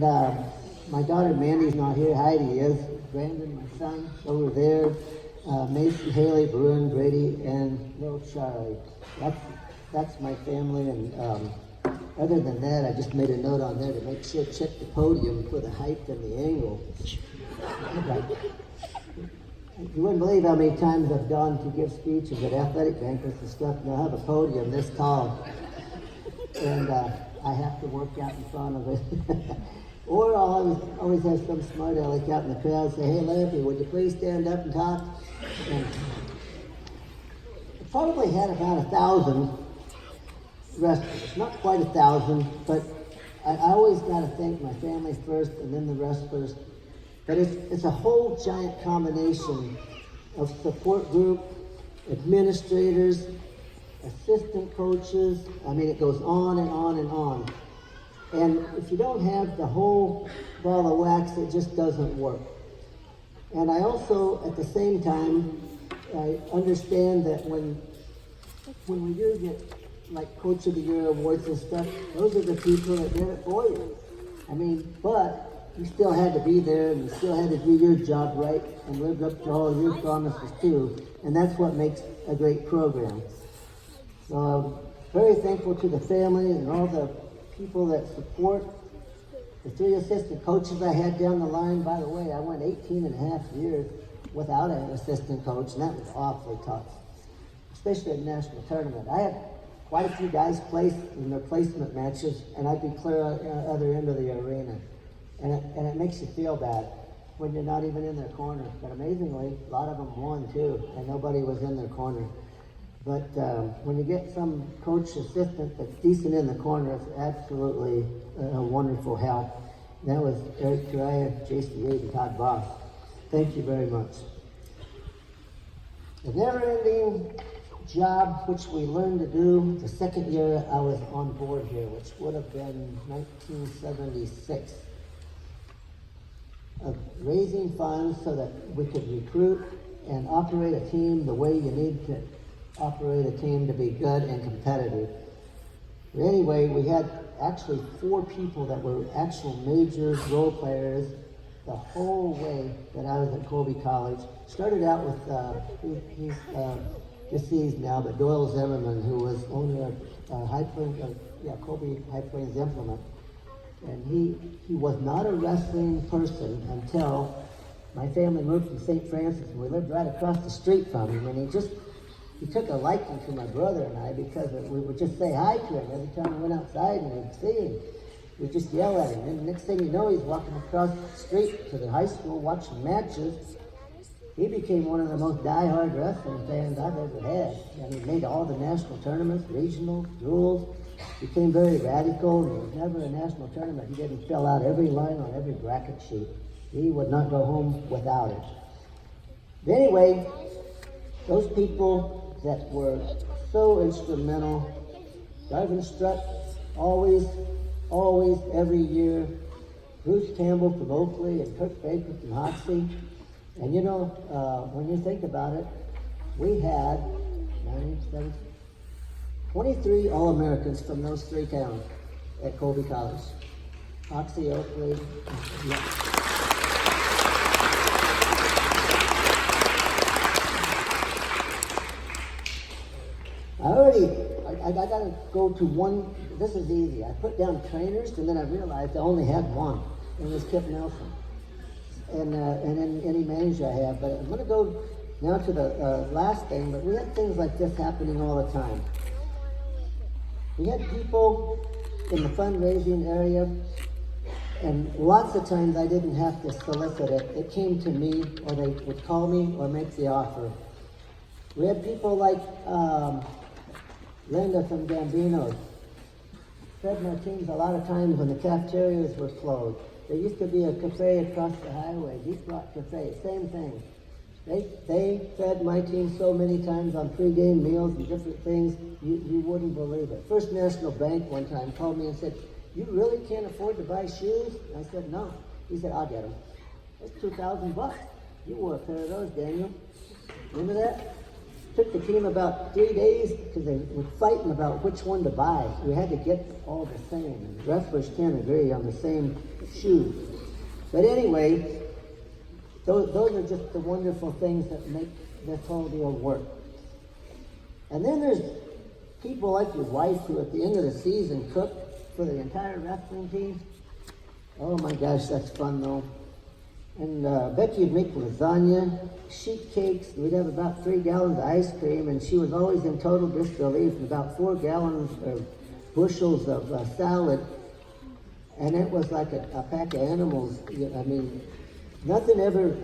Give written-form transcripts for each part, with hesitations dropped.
And my daughter Mandy's not here. Heidi is. Brandon, my son, over there. Mason, Haley, Bruin, Brady, and little Charlie. That's my family. And other than that, I just made a note on there to make sure check the podium for the height and the angle. You wouldn't believe how many times I've gone to give speeches at athletic banquets and stuff, and I have a podium this tall, and I have to work out in front of it. Or I'll always have some smart aleck out in the crowd say, "Hey, Lampe, would you please stand up and talk?" And I probably had about 1,000 wrestlers, not quite 1,000, but I always got to thank my family first and then the wrestlers. But it's a whole giant combination of support group, administrators, assistant coaches. I mean, it goes on and on and on. And if you don't have the whole ball of wax, it just doesn't work. And I also, at the same time, I understand that when we do get like Coach of the Year awards and stuff, those are the people that did it for you. I mean, but you still had to be there and you still had to do your job right and live up to all your promises too. And that's what makes a great program. So I'm very thankful to the family and all the people that support. The 3 assistant coaches I had down the line, by the way, I went 18 and a half years without an assistant coach, and that was awfully tough, especially at the national tournament. I had quite a few guys place in their placement matches, and I'd be clear on the other end of the arena. And it makes you feel bad when you're not even in their corner. But amazingly, a lot of them won too, and nobody was in their corner. But when you get some coach assistant that's decent in the corner, it's absolutely a wonderful help. And that was Eric Turaya, JC8, and Todd Boss. Thank you very much. A never-ending job which we learned to do the second year I was on board here, which would have been 1976. Of raising funds so that we could recruit and operate a team the way you need to operate a team to be good and competitive. But anyway, we had actually 4 people that were actual major role players the whole way that I was at Colby College. Started out with, he's deceased now, but Doyle Zimmerman, who was owner of Colby High Plains Implement. And he was not a wrestling person until my family moved from St. Francis, and we lived right across the street from him. And he took a liking to my brother and I because we would just say hi to him every time we went outside and we'd see him. We'd just yell at him. And the next thing you know, he's walking across the street to the high school watching matches. He became one of the most die-hard wrestling fans I've ever had. And he made all the national tournaments, regional, duels. Became very radical, and there was never a national tournament he didn't fill out every line on every bracket sheet. He would not go home without it. But anyway, those people that were so instrumental, Garvin Strutt, always, every year, Bruce Campbell from Oakley and Kirk Baker from Hoxie. And you know, when you think about it, we had 23 All-Americans from those 3 towns at Colby College. Hoxie, Oakley. I gotta go to one. This is easy. I put down trainers, and then I realized I only had one. It was Kip Nelson. And any manager I have. But I'm gonna go now to the last thing, but we had things like this happening all the time. We had people in the fundraising area, and lots of times I didn't have to solicit it. It came to me, or they would call me or make the offer. We had people like Linda from Gambino's. Fed my teams a lot of times when the cafeterias were closed. There used to be a cafe across the highway, Deep Rock Cafe, same thing. They fed my team so many times on pregame meals and different things, you wouldn't believe it. First National Bank one time called me and said, "You really can't afford to buy shoes?" And I said, "No." He said, "I'll get them. That's $2,000 bucks. You wore a pair of those, Daniel. Remember that?" took the team about 3 days because they were fighting about which one to buy. We had to get all the same. And wrestlers can't agree on the same shoes. But anyway, those are just the wonderful things that make this whole deal work. And then there's people like your wife who at the end of the season cook for the entire wrestling team. Oh my gosh, that's fun though. And Becky would make lasagna, sheet cakes. We'd have about 3 gallons of ice cream, and she was always in total disbelief. And about 4 gallons or bushels of salad, and it was like a pack of animals. I mean, nothing ever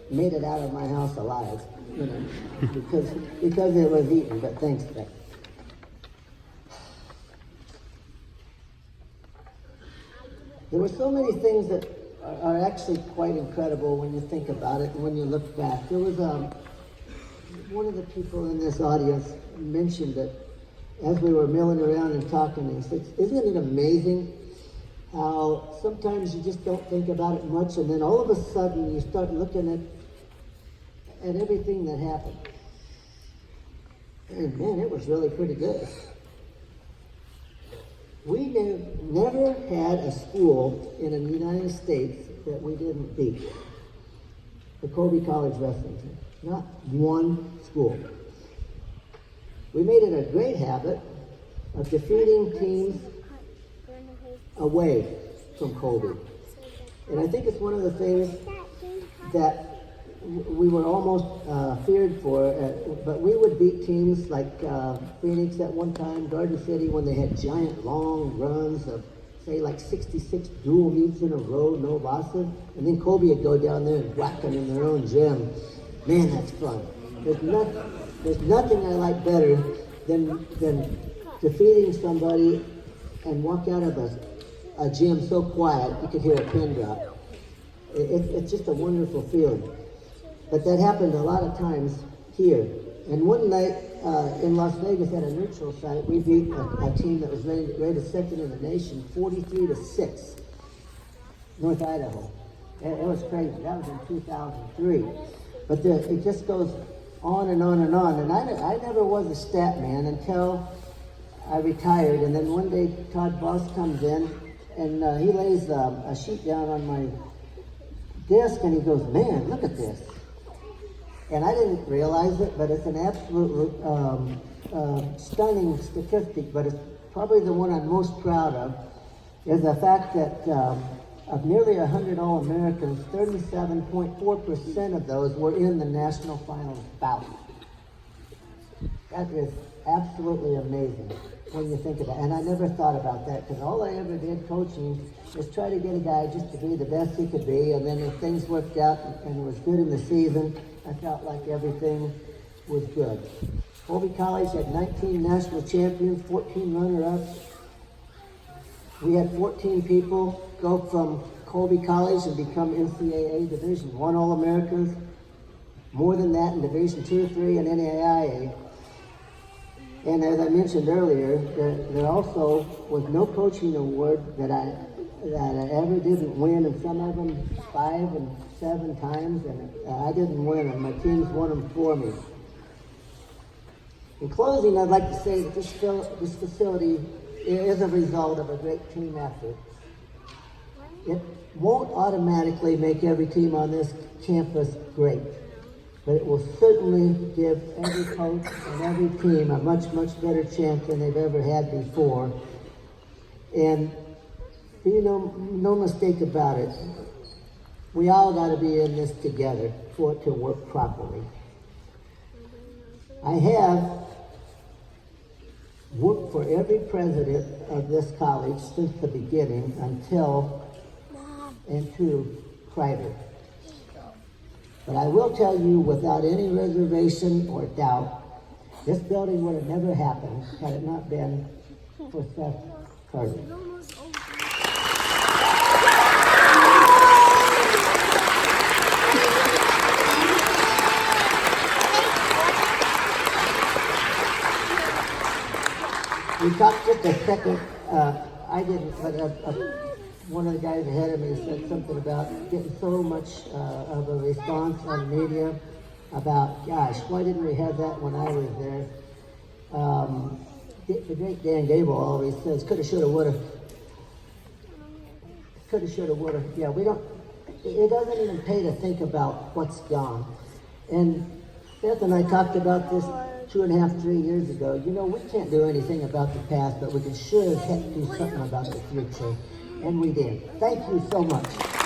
made it out of my house alive, you know, because it was eaten. But thanks, Becky. There were so many things that are actually quite incredible when you think about it and when you look back. There was one of the people in this audience mentioned that as we were milling around and talking, he said, isn't it amazing how sometimes you just don't think about it much, and then all of a sudden you start looking at everything that happened. And man, it was really pretty good. We never had a school in the United States that we didn't beat. The Colby College wrestling team. Not one school. We made it a great habit of defeating teams away from Colby. And I think it's one of the things that we were almost feared for, but we would beat teams like Phoenix at one time, Garden City, when they had giant long runs of, say, like 66 dual meets in a row, no losses. And then Colby would go down there and whack them in their own gym. Man, that's fun. There's nothing I like better than defeating somebody and walk out of a gym so quiet you could hear a pin drop. It's just a wonderful feeling. But that happened a lot of times here. And one night in Las Vegas at a neutral site, we beat a team that was rated second in the nation, 43-6, North Idaho. It was crazy. That was in 2003. But it just goes on and on and on. And I never was a stat man until I retired. And then one day Todd Boss comes in and he lays a sheet down on my desk and he goes, man, look at this. And I didn't realize it, but it's an absolute stunning statistic, but it's probably the one I'm most proud of, is the fact that of nearly 100 All-Americans, 37.4% of those were in the national finals bout. That is absolutely amazing when you think of that. And I never thought about that, because all I ever did coaching was try to get a guy just to be the best he could be, and then if things worked out and it was good in the season, I felt like everything was good. Colby College had 19 national champions, 14 runner-ups. We had 14 people go from Colby College and become NCAA Division I All-Americans. More than that in Division II, III, and NAIA. And as I mentioned earlier, there also was no coaching award that I ever didn't win, and some of them 5 and 7 times, and I didn't win them. My teams won them for me. In closing, I'd like to say that this facility is a result of a great team effort. It won't automatically make every team on this campus great, but it will certainly give every coach and every team a much, much better chance than they've ever had before. And no mistake about it, we all got to be in this together for it to work properly. I have worked for every president of this college since the beginning until and to Kreider. But I will tell you without any reservation or doubt, this building would have never happened had it not been for Seth Carter. We talked just a second, I didn't, but one of the guys ahead of me said something about getting so much of a response on media. about, gosh, why didn't we have that when I was there? The great Dan Gable always says, coulda, shoulda, woulda. Coulda, shoulda, woulda. Yeah, we don't, it doesn't even pay to think about what's gone. And Beth and I talked about this 2.5, 3 years ago. You know, we can't do anything about the past, but we can sure do something about the future. And we did. Thank you so much.